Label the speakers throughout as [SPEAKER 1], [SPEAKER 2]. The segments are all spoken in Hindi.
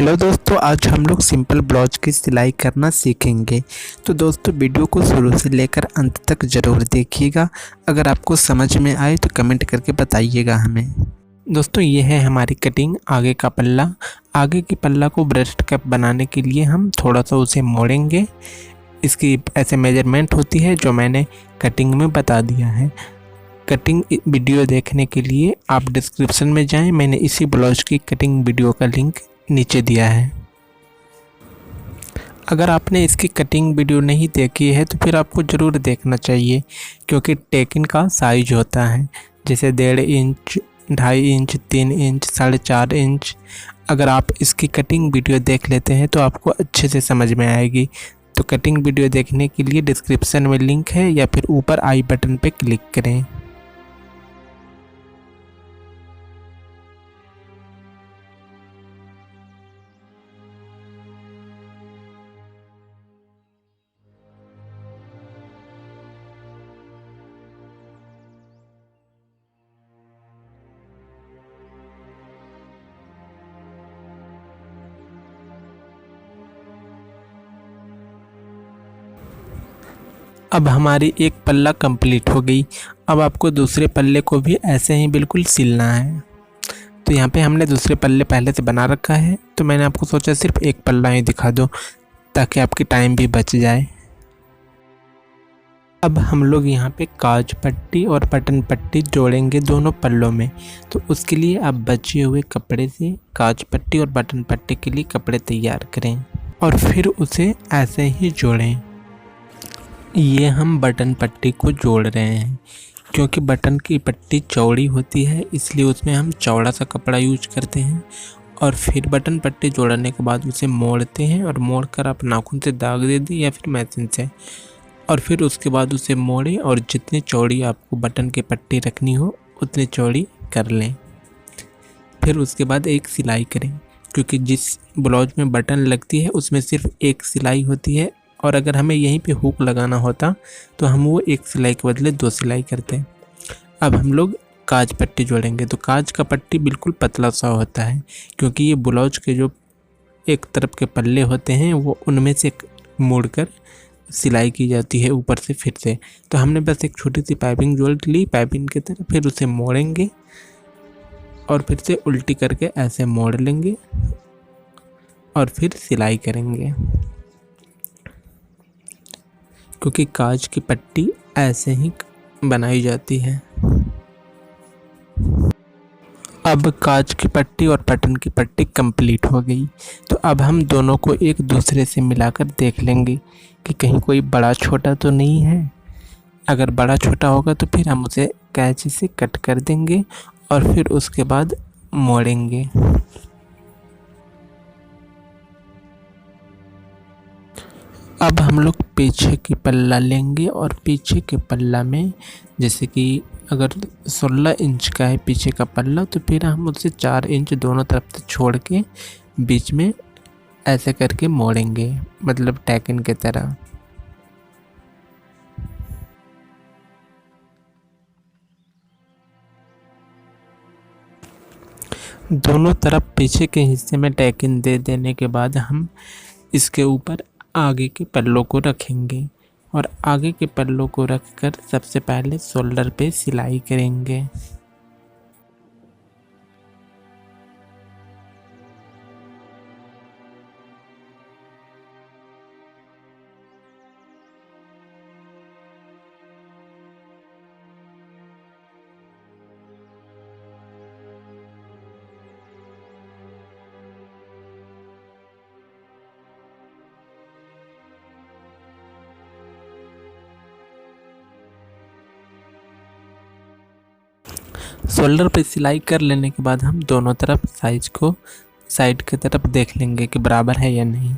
[SPEAKER 1] हेलो दोस्तों, आज हम लोग सिंपल ब्लाउज की सिलाई करना सीखेंगे। तो दोस्तों वीडियो को शुरू से लेकर अंत तक ज़रूर देखिएगा। अगर आपको समझ में आए तो कमेंट करके बताइएगा हमें। दोस्तों ये है हमारी कटिंग, आगे का पल्ला। आगे की पल्ला को ब्रेस्ट कप बनाने के लिए हम थोड़ा सा उसे मोड़ेंगे। इसकी ऐसे मेजरमेंट होती है जो मैंने कटिंग में बता दिया है। कटिंग वीडियो देखने के लिए आप डिस्क्रिप्शन में जाएं, मैंने इसी ब्लाउज की कटिंग वीडियो का लिंक नीचे दिया है। अगर आपने इसकी कटिंग वीडियो नहीं देखी है तो फिर आपको ज़रूर देखना चाहिए, क्योंकि टेकिन का साइज होता है जैसे 1.5 इंच, 2.5 इंच, 3 इंच, 4.5 इंच। अगर आप इसकी कटिंग वीडियो देख लेते हैं तो आपको अच्छे से समझ में आएगी। तो कटिंग वीडियो देखने के लिए डिस्क्रिप्शन में लिंक है या फिर ऊपर आई बटन पर क्लिक करें। अब हमारी एक पल्ला कंप्लीट हो गई। अब आपको दूसरे पल्ले को भी ऐसे ही बिल्कुल सिलना है। तो यहाँ पे हमने दूसरे पल्ले पहले से बना रखा है, तो मैंने आपको सोचा सिर्फ एक पल्ला ही दिखा दूँ ताकि आपकी टाइम भी बच जाए। अब हम लोग यहाँ पे काज पट्टी और बटन पट्टी जोड़ेंगे दोनों पल्लों में। तो उसके लिए आप बचे हुए कपड़े से काज पट्टी और बटन पट्टी के लिए कपड़े तैयार करें और फिर उसे ऐसे ही जोड़ें। ये हम बटन पट्टी को जोड़ रहे हैं क्योंकि बटन की पट्टी चौड़ी होती है, इसलिए उसमें हम चौड़ा सा कपड़ा यूज करते हैं। और फिर बटन पट्टी जोड़ने के बाद उसे मोड़ते हैं और मोड़कर आप नाखून से दाग दे दें या फिर मशीन से। और फिर उसके बाद उसे मोड़ें और जितनी चौड़ी आपको बटन की पट्टी रखनी हो उतनी चौड़ी कर लें। फिर उसके बाद एक सिलाई करें, क्योंकि जिस ब्लाउज में बटन लगती है उसमें सिर्फ एक सिलाई होती है, और अगर हमें यहीं पे हुक लगाना होता तो हम वो एक सिलाई के बदले 2 सिलाई करते हैं। अब हम लोग काज पट्टी जोड़ेंगे। तो काज का पट्टी बिल्कुल पतला सा होता है, क्योंकि ये ब्लाउज के जो एक तरफ के पल्ले होते हैं वो उनमें से मोड़कर सिलाई की जाती है ऊपर से फिर से। तो हमने बस एक छोटी सी पाइपिंग जोड़ ली पाइपिंग की तरह, फिर उसे मोड़ेंगे और फिर से उल्टी करके ऐसे मोड़ लेंगे और फिर सिलाई करेंगे, क्योंकि काज की पट्टी ऐसे ही बनाई जाती है। अब काज की पट्टी और बटन की पट्टी कंप्लीट हो गई। तो अब हम दोनों को एक दूसरे से मिलाकर देख लेंगे कि कहीं कोई बड़ा छोटा तो नहीं है। अगर बड़ा छोटा होगा तो फिर हम उसे कैंची से कट कर देंगे और फिर उसके बाद मोड़ेंगे। अब हम लोग पीछे की पल्ला लेंगे और पीछे के पल्ला में जैसे कि अगर 16 इंच का है पीछे का पल्ला, तो फिर हम उससे 4 इंच दोनों तरफ से छोड़ के बीच में ऐसे करके मोड़ेंगे, मतलब टैकिन की तरह। दोनों तरफ पीछे के हिस्से में टैकिन दे देने के बाद हम इसके ऊपर आगे के पल्लों को रखेंगे और आगे के पल्लों को रखकर सबसे पहले शोल्डर पे सिलाई करेंगे। शोल्डर पे सिलाई कर लेने के बाद हम दोनों तरफ साइज को साइड की तरफ देख लेंगे कि बराबर है या नहीं।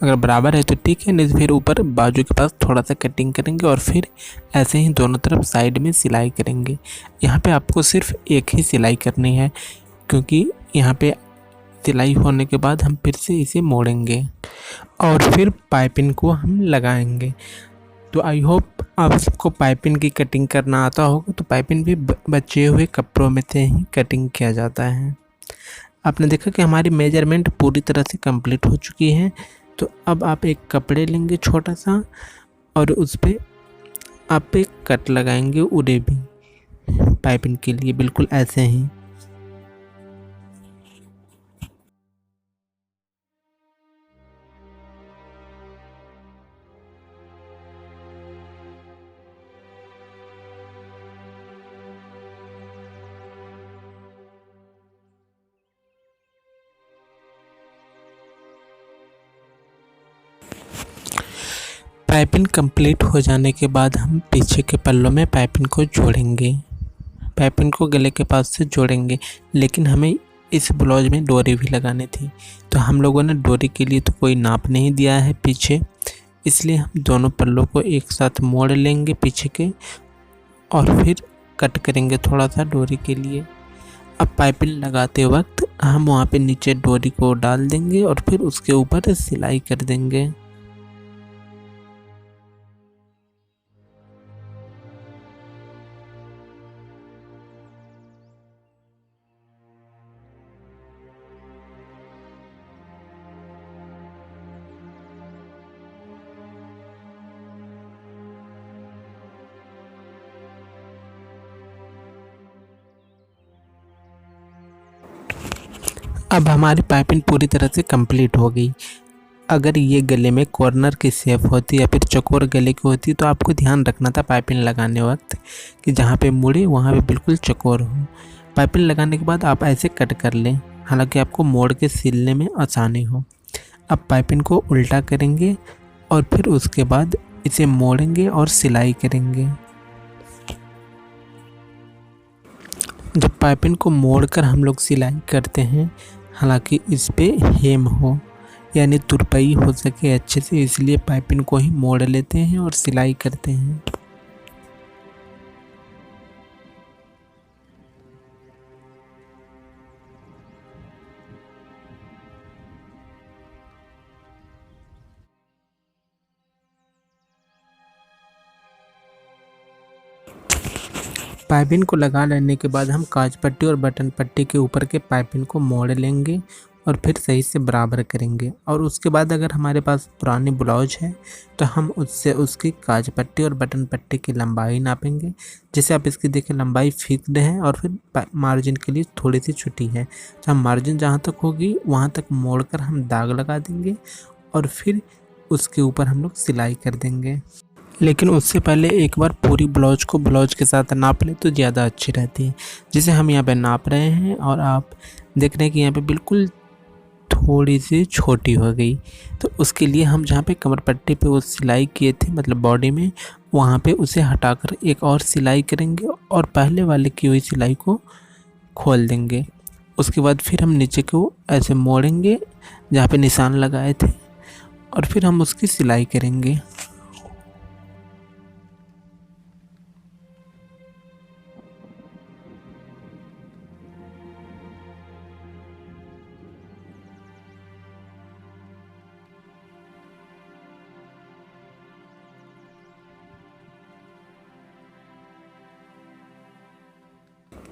[SPEAKER 1] अगर बराबर है तो ठीक है, नहीं तो फिर ऊपर बाजू के पास थोड़ा सा कटिंग करेंगे और फिर ऐसे ही दोनों तरफ साइड में सिलाई करेंगे। यहाँ पे आपको सिर्फ एक ही सिलाई करनी है, क्योंकि यहाँ पे सिलाई होने के बाद हम फिर से इसे मोड़ेंगे और फिर पाइपिंग को हम लगाएंगे। तो आई होप आप सबको पाइपिंग की कटिंग करना आता होगा। तो पाइपिंग भी बचे हुए कपड़ों में से ही कटिंग किया जाता है। आपने देखा कि हमारी मेजरमेंट पूरी तरह से कंप्लीट हो चुकी है। तो अब आप एक कपड़े लेंगे छोटा सा और उस पे आप एक कट लगाएंगे उड़े भी पाइपिंग के लिए, बिल्कुल ऐसे ही। पाइपिंग कंप्लीट हो जाने के बाद हम पीछे के पल्लों में पाइपिंग को जोड़ेंगे। पाइपिंग को गले के पास से जोड़ेंगे, लेकिन हमें इस ब्लाउज में डोरी भी लगानी थी। तो हम लोगों ने डोरी के लिए तो कोई नाप नहीं दिया है पीछे, इसलिए हम दोनों पल्लों को एक साथ मोड़ लेंगे पीछे के और फिर कट करेंगे थोड़ा सा डोरी के लिए। अब पाइपिंग लगाते वक्त हम वहाँ पे नीचे डोरी को डाल देंगे और फिर उसके ऊपर सिलाई कर देंगे। अब हमारी पाइपिंग पूरी तरह से कंप्लीट हो गई। अगर ये गले में कॉर्नर की शेप होती या फिर चौकोर गले की होती तो आपको ध्यान रखना था पाइपिंग लगाने वक्त कि जहाँ पे मुड़े वहाँ पे बिल्कुल चौकोर हो। पाइपिंग लगाने के बाद आप ऐसे कट कर लें, हालांकि आपको मोड़ के सिलने में आसानी हो। अब पाइपिंग को उल्टा करेंगे और फिर उसके बाद इसे मोड़ेंगे और सिलाई करेंगे। जब पाइपिंग को मोड़कर हम लोग सिलाई करते हैं, हालांकि इस पे हेम हो यानी तुरपाई हो सके अच्छे से, इसलिए पाइपिंग को ही मोड़ लेते हैं और सिलाई करते हैं। पाइपिंग को लगा लेने के बाद हम काज पट्टी और बटन पट्टी के ऊपर के पाइपिंग को मोड़ लेंगे और फिर सही से बराबर करेंगे। और उसके बाद अगर हमारे पास पुरानी ब्लाउज है तो हम उससे उसकी काज पट्टी और बटन पट्टी की लंबाई नापेंगे। जैसे आप इसकी देखिए लंबाई फिक्स्ड है और फिर मार्जिन के लिए थोड़ी सी छुटी है। तो हम मार्जिन जहाँ तक होगी वहाँ तक मोड़कर हम दाग लगा देंगे और फिर उसके ऊपर हम लोग सिलाई कर देंगे। लेकिन उससे पहले एक बार पूरी ब्लाउज को ब्लाउज के साथ नाप लें तो ज़्यादा अच्छी रहती है। जिसे हम यहाँ पे नाप रहे हैं और आप देख रहे हैं कि यहाँ पे बिल्कुल थोड़ी सी छोटी हो गई। तो उसके लिए हम जहाँ पे कमर पट्टी पे वो सिलाई किए थे मतलब बॉडी में, वहाँ पे उसे हटाकर एक और सिलाई करेंगे और पहले वाले की हुई सिलाई को खोल देंगे। उसके बाद फिर हम नीचे को ऐसे मोड़ेंगे जहाँ पे निशान लगाए थे और फिर हम उसकी सिलाई करेंगे।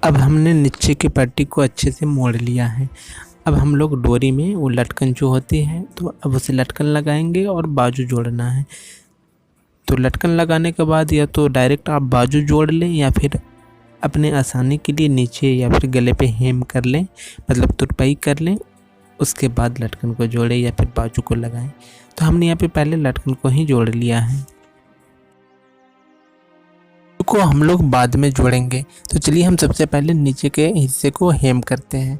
[SPEAKER 1] अब हमने नीचे की पट्टी को अच्छे से मोड़ लिया है। अब हम लोग डोरी में वो लटकन जो होती है तो अब उसे लटकन लगाएंगे और बाजू जोड़ना है। तो लटकन लगाने के बाद या तो डायरेक्ट आप बाजू जोड़ लें या फिर अपने आसानी के लिए नीचे या फिर गले पे हेम कर लें, मतलब तुरपाई कर लें। उसके बाद लटकन को जोड़ें या फिर बाजू को लगाएं। तो हमने यहाँ पे पहले लटकन को ही जोड़ लिया है, को हम लोग बाद में जोड़ेंगे। तो चलिए हम सबसे पहले नीचे के हिस्से को हेम करते हैं।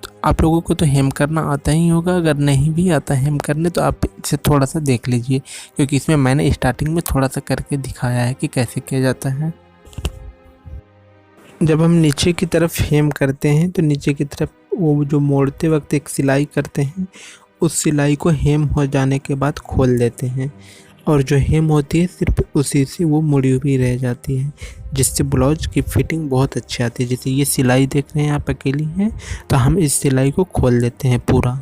[SPEAKER 1] तो आप लोगों को तो हेम करना आता ही होगा, अगर नहीं भी आता हेम करने तो आप इसे थोड़ा सा देख लीजिए, क्योंकि इसमें मैंने स्टार्टिंग में थोड़ा सा करके दिखाया है कि कैसे किया जाता है। जब हम नीचे की तरफ हेम करते हैं तो नीचे की तरफ वो जो मोड़ते वक्त एक सिलाई करते हैं, उस सिलाई को हेम हो जाने के बाद खोल देते हैं और जो हेम होती है सिर्फ उसी से वो मुड़ी हुई रह जाती है, जिससे ब्लाउज की फिटिंग बहुत अच्छी आती है। जैसे ये सिलाई देख रहे हैं आप अकेली है, तो हम इस सिलाई को खोल देते हैं पूरा।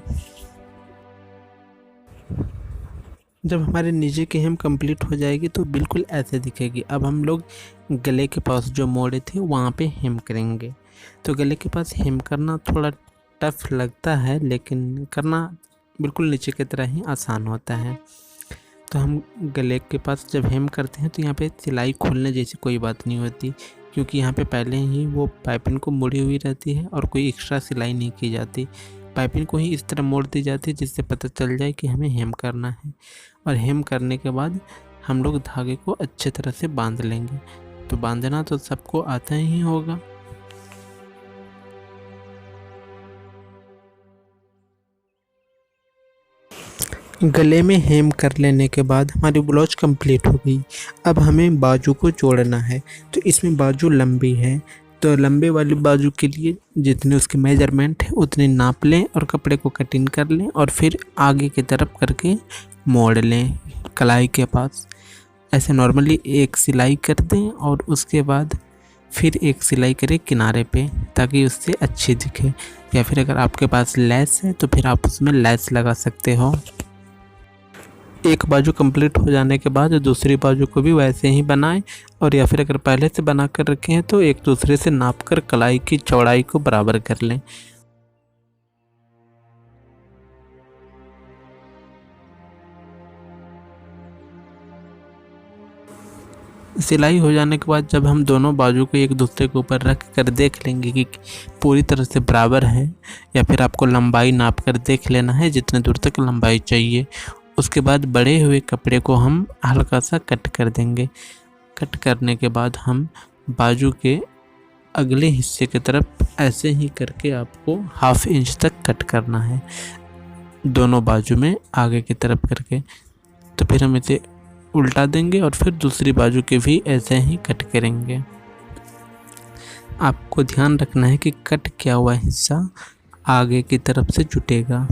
[SPEAKER 1] जब हमारे नीचे की हेम कंप्लीट हो जाएगी तो बिल्कुल ऐसे दिखेगी। अब हम लोग गले के पास जो मोड़े थे वहाँ पे हेम करेंगे। तो गले के पास हेम करना थोड़ा टफ लगता है, लेकिन करना बिल्कुल नीचे की तरह ही आसान होता है। तो हम गले के पास जब हेम करते हैं तो यहाँ पे सिलाई खोलने जैसी कोई बात नहीं होती, क्योंकि यहाँ पे पहले ही वो पाइपिंग को मुड़ी हुई रहती है और कोई एक्स्ट्रा सिलाई नहीं की जाती। पाइपिंग को ही इस तरह मोड़ दी जाती है जिससे पता चल जाए कि हमें हेम करना है। और हेम करने के बाद हम लोग धागे को अच्छे तरह से बांध लेंगे। तो बांधना तो सबको आता ही होगा। गले में हेम कर लेने के बाद हमारी ब्लाउज कंप्लीट हो गई। अब हमें बाजू को जोड़ना है। तो इसमें बाजू लंबी है, तो लंबे वाली बाजू के लिए जितने उसके मेजरमेंट है उतने नाप लें और कपड़े को कटिंग कर लें और फिर आगे की तरफ करके मोड़ लें कलाई के पास। ऐसे नॉर्मली एक सिलाई कर दें और उसके बाद फिर एक सिलाई करें किनारे पे, ताकि उससे अच्छी दिखे। या फिर अगर आपके पास लेस है तो फिर आप उसमें लेस लगा सकते हो। एक बाजू कंप्लीट हो जाने के बाद दूसरी बाजू को भी वैसे ही बनाएं, और या फिर अगर पहले से बना कर रखे हैं तो एक दूसरे से नापकर कलाई की चौड़ाई को बराबर कर लें। सिलाई हो जाने के बाद जब हम दोनों बाजू को एक दूसरे के ऊपर रख कर देख लेंगे कि पूरी तरह से बराबर है, या फिर आपको लंबाई नाप कर देख लेना है जितने दूर तक लंबाई चाहिए। उसके बाद बड़े हुए कपड़े को हम हल्का सा कट कर देंगे। कट करने के बाद हम बाजू के अगले हिस्से की तरफ ऐसे ही करके आपको 1/2 इंच तक कट करना है, दोनों बाजू में आगे की तरफ करके। तो फिर हम इसे उल्टा देंगे और फिर दूसरी बाजू के भी ऐसे ही कट करेंगे। आपको ध्यान रखना है कि कट किया हुआ हिस्सा आगे की तरफ से जुटेगा।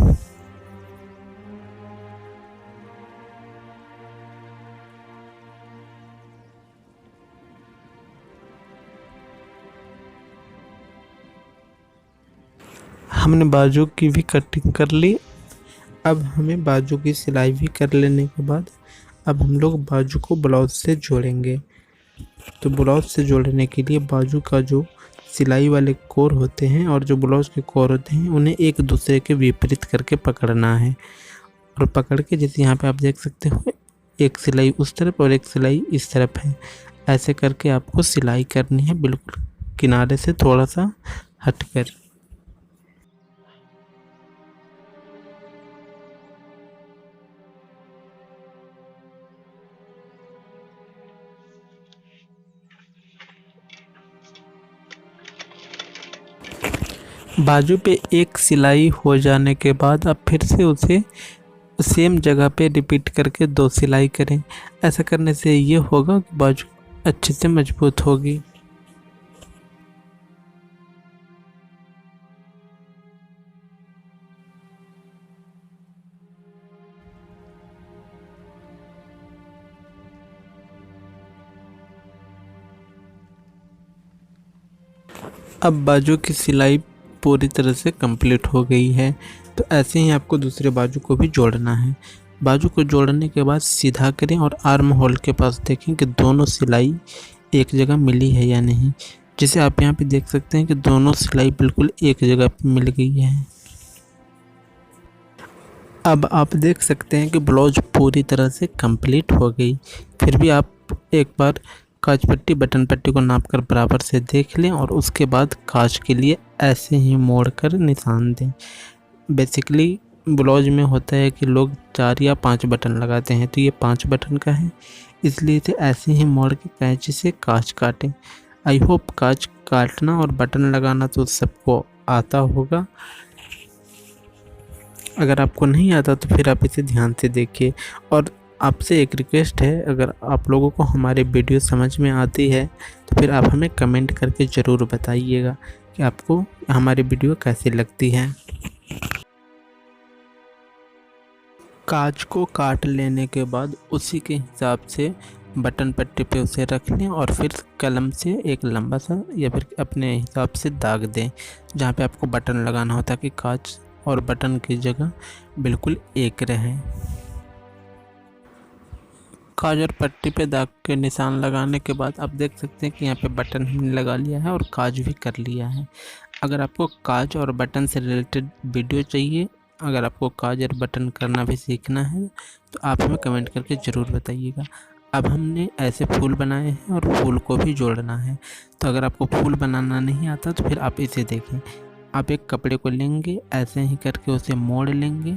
[SPEAKER 1] हमने बाजू की भी कटिंग कर ली। अब हमें बाजू की सिलाई भी कर लेने के बाद अब हम लोग बाजू को ब्लाउज से जोड़ेंगे। तो ब्लाउज से जोड़ने के लिए बाजू का जो सिलाई वाले कोर होते हैं और जो ब्लाउज के कोर होते हैं उन्हें एक दूसरे के विपरीत करके पकड़ना है। और पकड़ के जैसे यहाँ पे आप देख सकते हो, एक सिलाई उस तरफ और एक सिलाई इस तरफ है। ऐसे करके आपको सिलाई करनी है, बिल्कुल किनारे से थोड़ा सा हटकर। बाजू पे एक सिलाई हो जाने के बाद अब फिर से उसे सेम जगह पे रिपीट करके 2 सिलाई करें। ऐसा करने से ये होगा कि बाजू अच्छे से मजबूत होगी। अब बाजू की सिलाई पूरी तरह से कंप्लीट हो गई है। तो ऐसे ही आपको दूसरे बाजू को भी जोड़ना है। बाजू को जोड़ने के बाद सीधा करें और आर्म होल के पास देखें कि दोनों सिलाई एक जगह मिली है या नहीं। जिसे आप यहाँ पे देख सकते हैं कि दोनों सिलाई बिल्कुल एक जगह पे मिल गई है। अब आप देख सकते हैं कि ब्लाउज पूरी तरह से कंप्लीट हो गई। फिर भी आप एक बार काज पट्टी बटन पट्टी को नाप कर बराबर से देख लें और उसके बाद काज के लिए ऐसे ही मोड़ कर निशान दें। बेसिकली ब्लाउज में होता है कि लोग 4 या 5 बटन लगाते हैं, तो ये 5 बटन का है, इसलिए इसे ऐसे ही मोड़ के कैंची से काज काटें। आई होप काज काटना और बटन लगाना तो सबको आता होगा। अगर आपको नहीं आता तो फिर आप इसे ध्यान से देखिए। और आपसे एक रिक्वेस्ट है, अगर आप लोगों को हमारे वीडियो समझ में आती है तो फिर आप हमें कमेंट करके ज़रूर बताइएगा कि आपको हमारी वीडियो कैसी लगती है। काज को काट लेने के बाद उसी के हिसाब से बटन पट्टी पे उसे रख लें और फिर कलम से एक लंबा सा या फिर अपने हिसाब से दाग दें जहाँ पे आपको बटन लगाना हो, ताकि काज और बटन की जगह बिल्कुल एक रहे। काज और पट्टी पे दाग के निशान लगाने के बाद आप देख सकते हैं कि यहाँ पे बटन हमने लगा लिया है और काज भी कर लिया है। अगर आपको काज और बटन से रिलेटेड वीडियो चाहिए, अगर आपको काज और बटन करना भी सीखना है तो आप हमें कमेंट करके ज़रूर बताइएगा। अब हमने ऐसे फूल बनाए हैं और फूल को भी जोड़ना है। तो अगर आपको फूल बनाना नहीं आता तो फिर आप इसे देखें। आप एक कपड़े को लेंगे, ऐसे ही करके उसे मोड़ लेंगे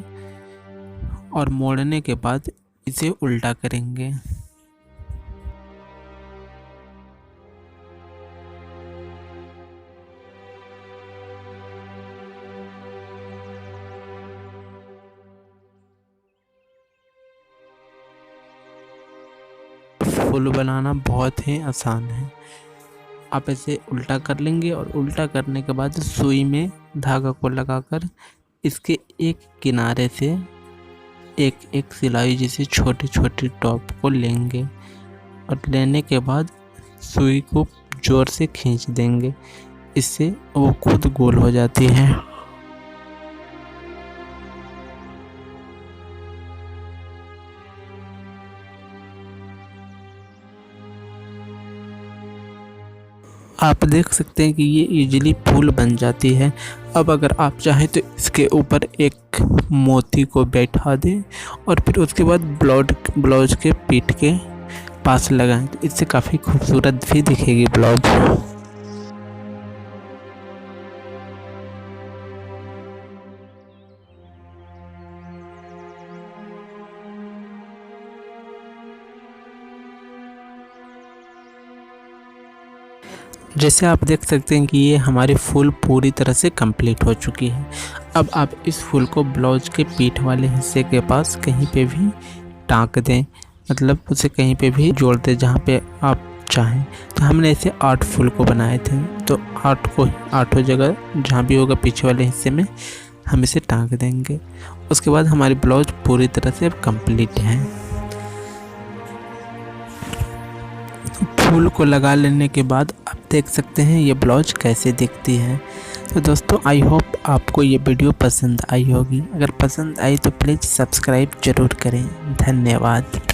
[SPEAKER 1] और मोड़ने के बाद इसे उल्टा करेंगे। फूल बनाना बहुत ही आसान है। आप इसे उल्टा कर लेंगे और उल्टा करने के बाद सुई में धागा को लगाकर इसके एक किनारे से एक एक सिलाई जैसे छोटी छोटी टॉप को लेंगे और लेने के बाद सुई को जोर से खींच देंगे। इससे वो खुद गोल हो जाती है। आप देख सकते हैं कि ये इजीली फूल बन जाती है। अब अगर आप चाहें तो इसके ऊपर एक मोती को बैठा दें और फिर उसके बाद ब्लाउज के पीठ के पास लगाएं तो इससे काफ़ी खूबसूरत भी दिखेगी ब्लाउज। जैसे आप देख सकते हैं कि ये हमारी फूल पूरी तरह से कंप्लीट हो चुकी है। अब आप इस फूल को ब्लाउज के पीठ वाले हिस्से के पास कहीं पे भी टाँक दें, मतलब उसे कहीं पे भी जोड़ दें जहाँ पे आप चाहें। तो हमने ऐसे 8 फूल को बनाए थे, तो 8 जगह जहाँ भी होगा पीछे वाले हिस्से में हम इसे टाँक देंगे। उसके बाद हमारी ब्लाउज पूरी तरह से अब कंप्लीट है। फूल को लगा लेने के बाद आप देख सकते हैं ये ब्लाउज कैसे दिखती है। तो दोस्तों आई होप आपको ये वीडियो पसंद आई होगी। अगर पसंद आई तो प्लीज़ सब्सक्राइब ज़रूर करें। धन्यवाद।